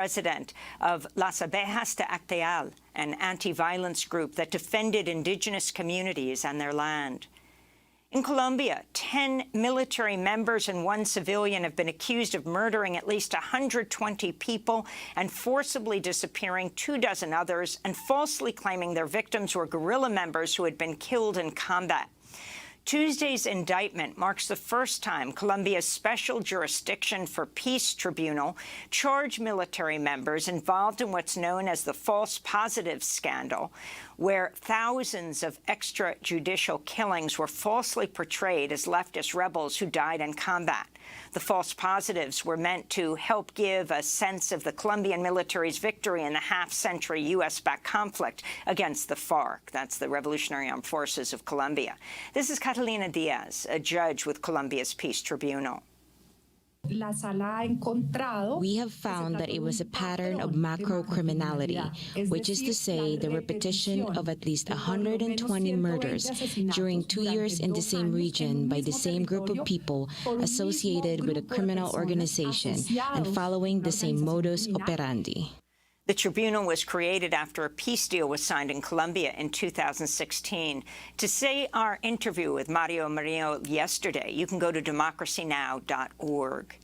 President of Las Abejas de Acteal, an anti-violence group that defended indigenous communities and their land. In Colombia, 10 military members and 1 civilian have been accused of murdering at least 120 people and forcibly disappearing 24 others and falsely claiming their victims were guerrilla members who had been killed in combat. Tuesday's indictment marks the first time Colombia's Special Jurisdiction for Peace Tribunal charged military members involved in what's known as the false positives scandal, where thousands of extrajudicial killings were falsely portrayed as leftist rebels who died in combat. The false positives were meant to help give a sense of the Colombian military's victory in the half-century U.S.-backed conflict against the FARC. That's the Revolutionary Armed Forces of Colombia. This is Catalina Diaz, a judge with Colombia's Peace Tribunal. We have found that it was a pattern of macro-criminality, which is to say the repetition of at least 120 murders during 2 years in the same region by the same group of people associated with a criminal organization and following the same modus operandi. The tribunal was created after a peace deal was signed in Colombia in 2016. To see our interview with Mario Murillo yesterday, you can go to democracynow.org.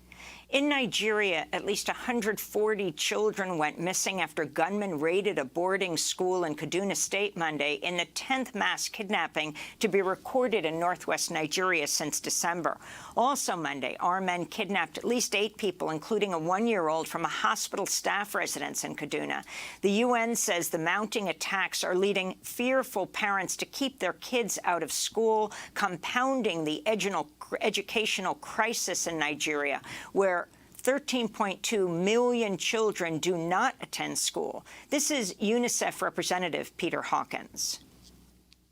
In Nigeria, at least 140 children went missing after gunmen raided a boarding school in Kaduna State Monday in the 10th mass kidnapping to be recorded in northwest Nigeria since December. Also Monday, armed men kidnapped at least 8 people, including a 1-year-old from a hospital staff residence in Kaduna. The UN says the mounting attacks are leading fearful parents to keep their kids out of school, compounding the educational crisis in Nigeria, where 13.2 million children do not attend school. This is UNICEF Representative Peter Hawkins.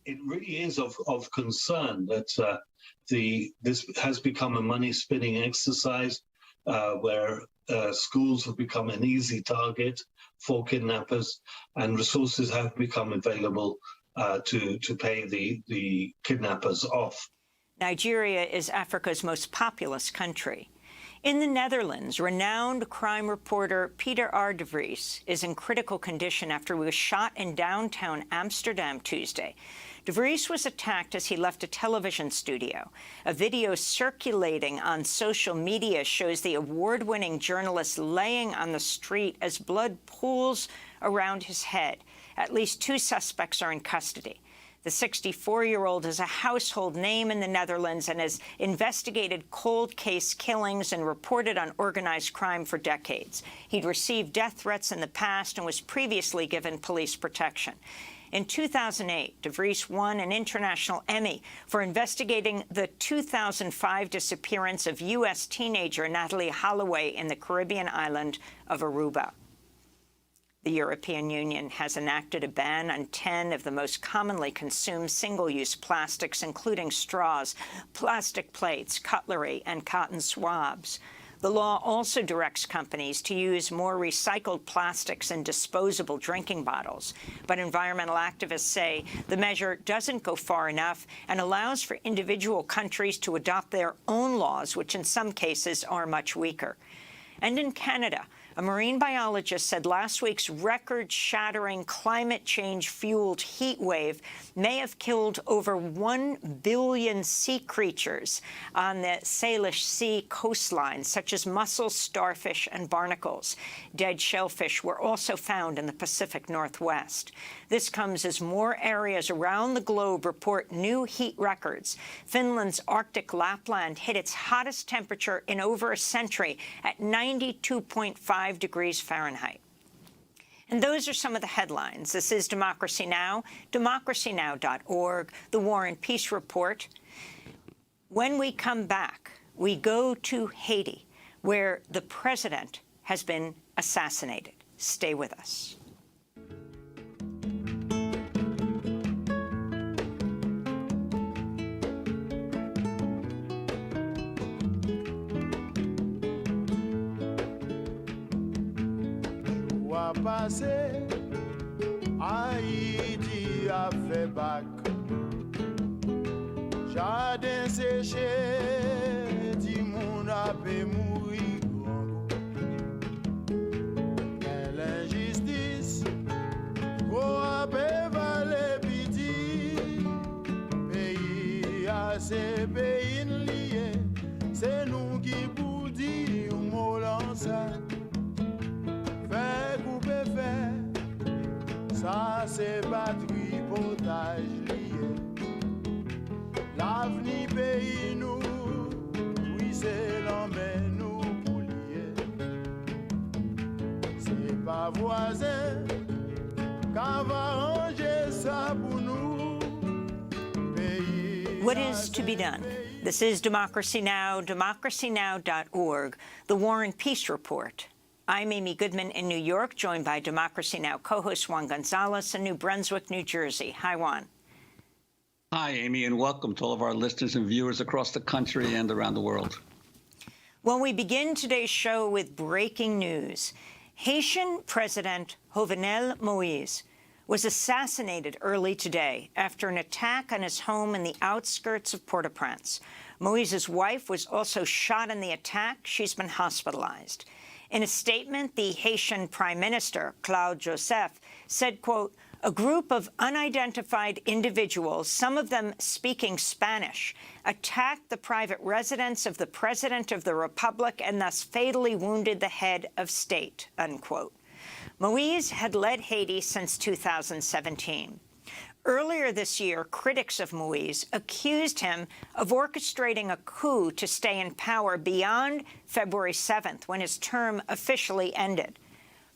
It really is of concern that this has become a money-spinning exercise where schools have become an easy target for kidnappers and resources have become available to pay the kidnappers off. Nigeria is Africa's most populous country. In the Netherlands, renowned crime reporter Peter R. de Vries is in critical condition after he was shot in downtown Amsterdam Tuesday. De Vries was attacked as he left a television studio. A video circulating on social media shows the award-winning journalist laying on the street as blood pools around his head. At least 2 suspects are in custody. The 64-year-old is a household name in the Netherlands and has investigated cold case killings and reported on organized crime for decades. He'd received death threats in the past and was previously given police protection. In 2008, de Vries won an international Emmy for investigating the 2005 disappearance of U.S. teenager Natalie Holloway in the Caribbean island of Aruba. The European Union has enacted a ban on 10 of the most commonly consumed single-use plastics, including straws, plastic plates, cutlery, and cotton swabs. The law also directs companies to use more recycled plastics in disposable drinking bottles. But environmental activists say the measure doesn't go far enough and allows for individual countries to adopt their own laws, which in some cases are much weaker. And in Canada, a marine biologist said last week's record-shattering climate change-fueled heat wave may have killed over 1 billion sea creatures on the Salish Sea coastline, such as mussels, starfish, and barnacles. Dead shellfish were also found in the Pacific Northwest. This comes as more areas around the globe report new heat records. Finland's Arctic Lapland hit its hottest temperature in over a century at 92.5 degrees Fahrenheit. And those are some of the headlines. This is Democracy Now!, democracynow.org, the War and Peace Report. When we come back, we go to Haiti, where the president has been assassinated. Stay with us. Passé, Haïti a fait bac. Jardin séché, ti moun a pe mouri. se batri potaj liye. L'avenir pays nous, oui c'est l'emmène nous pour lier. C'est pas voisin, qu'à va ranger ça pour nous. Pays What is to be done? This is Democracy Now!, democracynow.org, the War and Peace Report. I'm Amy Goodman in New York, joined by Democracy Now! Co-host Juan Gonzalez in New Brunswick, New Jersey. Hi, Juan. Hi, Amy, and welcome to all of our listeners and viewers across the country and around the world. Well, we begin today's show with breaking news. Haitian President Jovenel Moïse was assassinated early today after an attack on his home in the outskirts of Port-au-Prince. Moïse's wife was also shot in the attack. She's been hospitalized. In a statement, the Haitian Prime Minister, Claude Joseph, said, quote, "A group of unidentified individuals, some of them speaking Spanish, attacked the private residence of the President of the Republic and thus fatally wounded the head of state," unquote. Moïse had led Haiti since 2017. Earlier this year, critics of Moïse accused him of orchestrating a coup to stay in power beyond February 7th, when his term officially ended.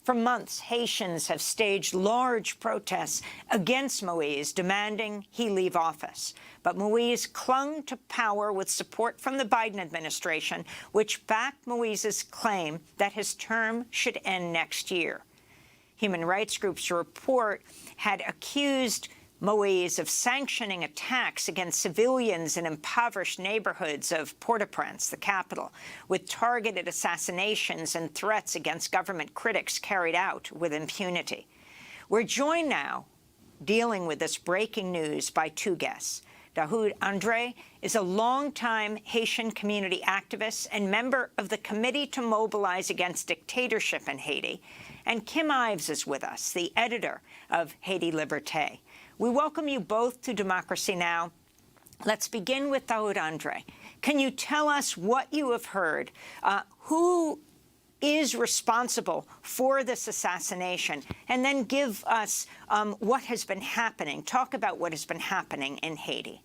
For months, Haitians have staged large protests against Moïse, demanding he leave office. But Moïse clung to power with support from the Biden administration, which backed Moïse's claim that his term should end next year. Human rights groups report had accused Moïse of sanctioning attacks against civilians in impoverished neighborhoods of Port-au-Prince, the capital, with targeted assassinations and threats against government critics carried out with impunity. We're joined now, dealing with this breaking news, by two guests. Dahoud Andre is a longtime Haitian community activist and member of the Committee to Mobilize Against Dictatorship in Haiti. And Kim Ives is with us, the editor of Haiti Liberté. We welcome you both to Democracy Now! Let's begin with Dahoud Andre. Can you tell us what you have heard? Who is responsible for this assassination? And then give us what has been happening. Talk about what has been happening in Haiti.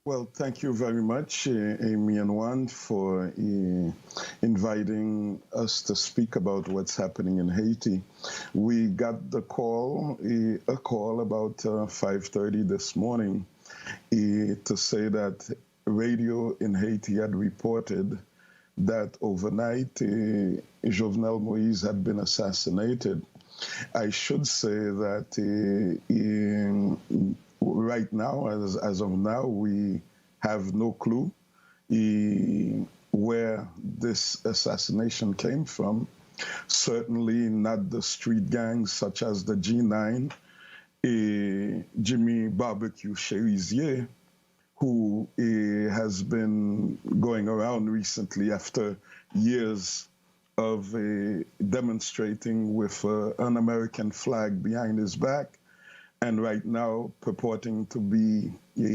Well, thank you very much, Amy and Juan, for inviting us to speak about what's happening in Haiti. We got the call, a call about 5:30 this morning to say that radio in Haiti had reported that overnight Jovenel Moïse had been assassinated. I should say that right now, as of now, we have no clue where this assassination came from. Certainly not the street gangs such as the G9, Jimmy Barbecue Cherizier, who has been going around recently after years of demonstrating with an American flag behind his back, and right now purporting to be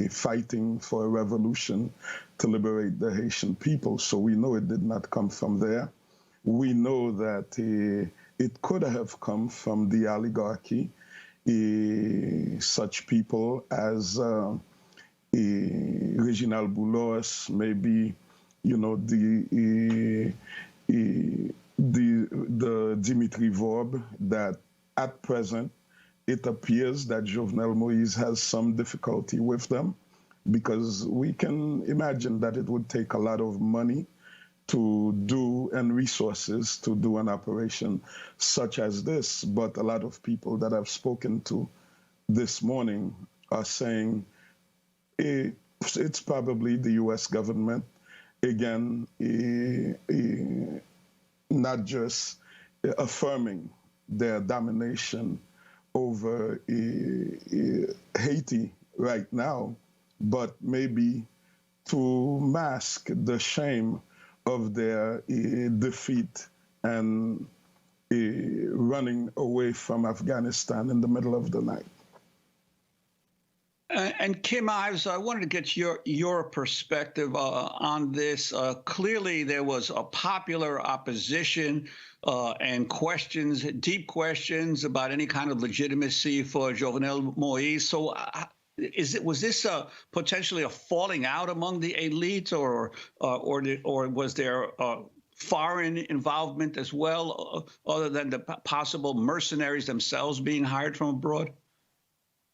fighting for a revolution to liberate the Haitian people. So we know it did not come from there. We know that it could have come from the oligarchy, such people as Reginald Boulos, maybe, you know, the Dimitri Vorbe, that at present it appears that Jovenel Moïse has some difficulty with them, because we can imagine that it would take a lot of money to do and resources to do an operation such as this. But a lot of people that I've spoken to this morning are saying it's probably the U.S. government, again, not just affirming their domination over Haiti right now, but maybe to mask the shame of their defeat and running away from Afghanistan in the middle of the night. And Kim Ives, I wanted to get your perspective on this. Clearly, there was a popular opposition and questions, deep questions about any kind of legitimacy for Jovenel Moïse. So was this potentially a falling out among the elite, or was there foreign involvement as well, other than the possible mercenaries themselves being hired from abroad?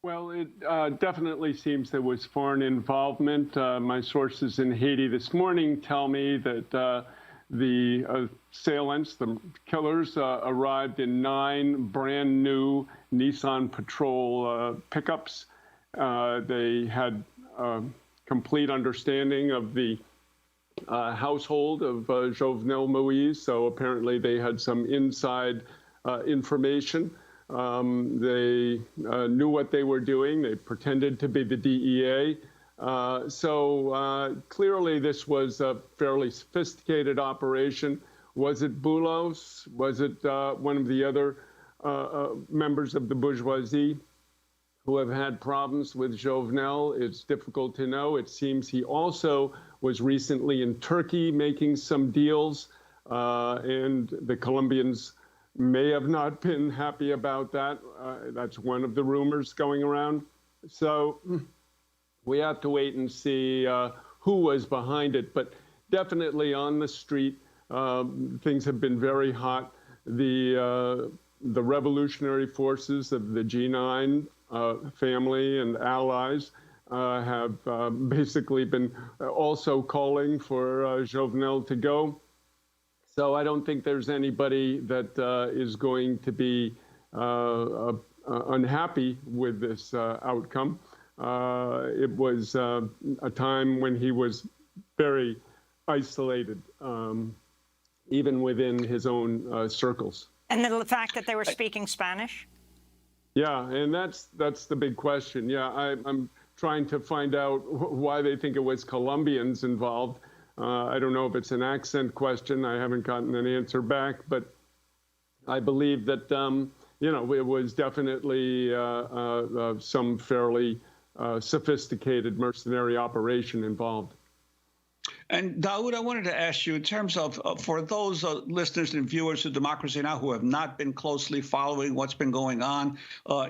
Well, it definitely seems there was foreign involvement. My sources in Haiti this morning tell me that the assailants, the killers, arrived in 9 brand new Nissan Patrol pickups. They had complete understanding of the household of Jovenel Moïse, so apparently they had some inside information. They knew what they were doing. They pretended to be the DEA. So clearly this was a fairly sophisticated operation. Was it Boulos? Was it one of the other members of the bourgeoisie who have had problems with Jovenel? It's difficult to know. It seems he also was recently in Turkey making some deals, and the Colombians may have not been happy about that. That's one of the rumors going around. So we have to wait and see who was behind it. But definitely on the street, things have been very hot. The revolutionary forces of the G9 family and allies have basically been also calling for Jovenel to go. So I don't think there's anybody that is going to be unhappy with this outcome. It was a time when he was very isolated, even within his own circles. And the fact that they were speaking Spanish? Yeah, and that's the big question. Yeah, I'm trying to find out why they think it was Colombians involved. I don't know if it's an accent question. I haven't gotten an answer back, but I believe that, it was definitely some fairly sophisticated mercenary operation involved. And Daoud, I wanted to ask you, in terms of, for those listeners and viewers of Democracy Now! Who have not been closely following what's been going on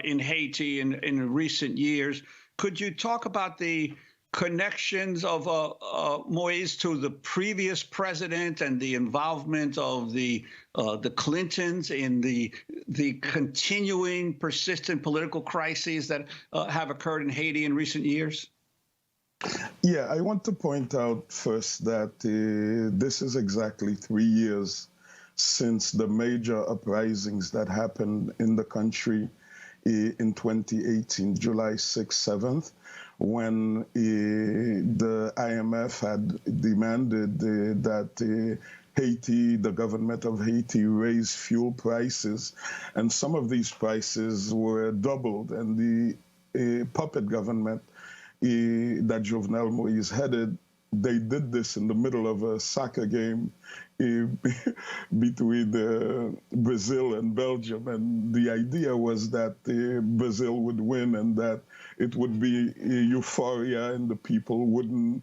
in Haiti in recent years, could you talk about the connections of Moïse to the previous president and the involvement of the Clintons in the continuing, persistent political crises that have occurred in Haiti in recent years? Yeah, I want to point out first that this is exactly 3 years since the major uprisings that happened in the country in 2018, July 6th, 7th, when the IMF had demanded that Haiti, the government of Haiti, raise fuel prices, and some of these prices were doubled, and the puppet government that Jovenel Moïse headed, they did this in the middle of a soccer game between Brazil and Belgium. And the idea was that Brazil would win and that it would be euphoria and the people wouldn't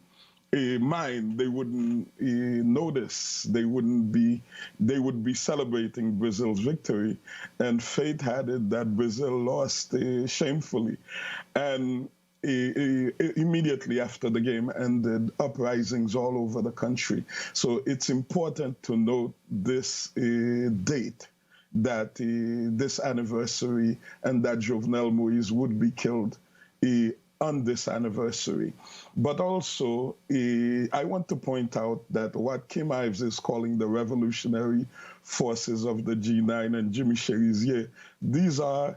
mind, they wouldn't notice, they would be celebrating Brazil's victory. And fate had it that Brazil lost shamefully. And immediately after the game ended, uprisings all over the country. So it's important to note this date, that this anniversary, and that Jovenel Moïse would be killed on this anniversary. But also, I want to point out that what Kim Ives is calling the revolutionary forces of the G9 and Jimmy Cherizier, these are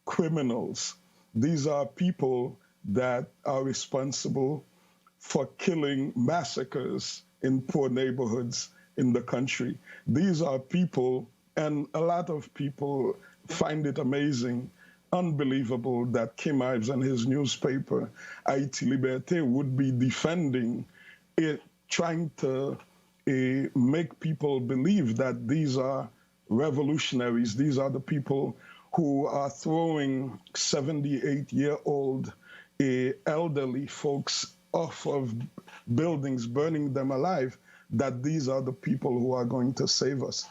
criminals. These are people that are responsible for killing massacres in poor neighborhoods in the country. These are people, and a lot of people find it amazing, unbelievable that Kim Ives and his newspaper, Haïti Liberté, would be defending it, trying to make people believe that these are revolutionaries. These are the people who are throwing 78-year-old elderly folks off of buildings, burning them alive, that these are the people who are going to save us.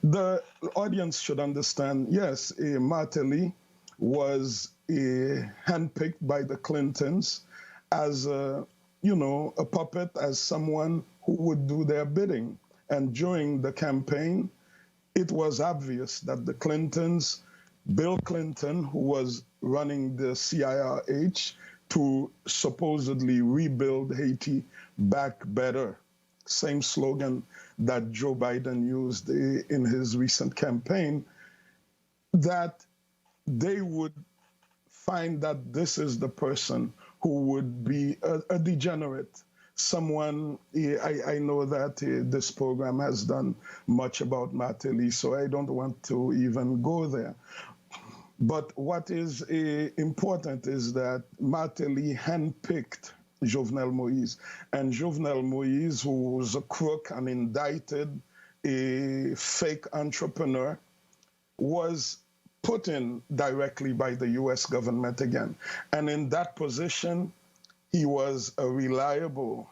The audience should understand, yes, Martelly was handpicked by the Clintons as a puppet, as someone who would do their bidding. And during the campaign, it was obvious that the Clintons, Bill Clinton, who was running the CIRH to supposedly rebuild Haiti back better, same slogan that Joe Biden used in his recent campaign, that they would find that this is the person who would be a degenerate, someone. I know that this program has done much about Martelly, so I don't want to even go there. But what is important is that Martelly handpicked Jovenel Moïse. And Jovenel Moïse, who was a crook, an indicted, a fake entrepreneur, was put in directly by the U.S. government again. And in that position, he was a reliable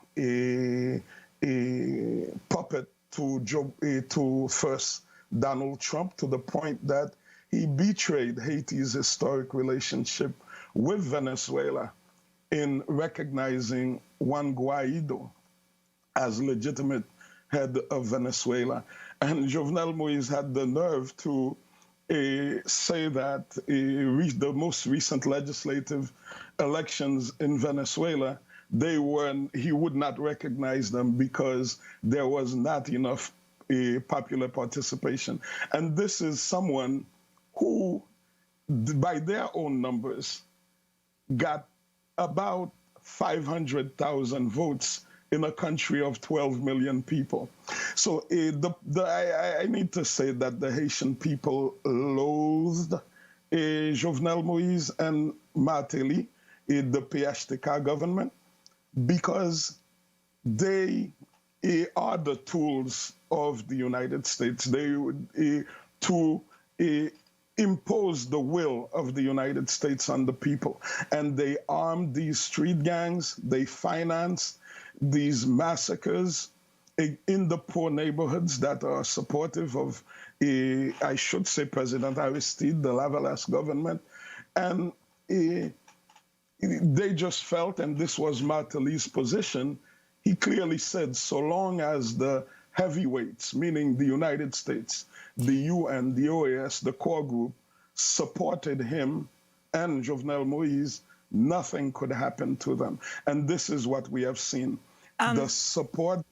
puppet to first Donald Trump, to the point that he betrayed Haiti's historic relationship with Venezuela in recognizing Juan Guaido as legitimate head of Venezuela. And Jovenel Moïse had the nerve to say that the most recent legislative elections in Venezuela, he would not recognize them because there was not enough popular participation. And this is someone who, by their own numbers, got about 500,000 votes in a country of 12 million people. So I need to say that the Haitian people loathed Jovenel Moïse and Martelly, the PHTK government, because they are the tools of the United States. They would to impose the will of the United States on the people. And they armed these street gangs, they financed these massacres in the poor neighborhoods that are supportive of, I should say, President Aristide, the Lavalas government. And they just felt, and this was Martelly's position, he clearly said, so long as the heavyweights, meaning the United States, the UN, the OAS, the core group, supported him and Jovenel Moïse, nothing could happen to them. And this is what we have seen. The support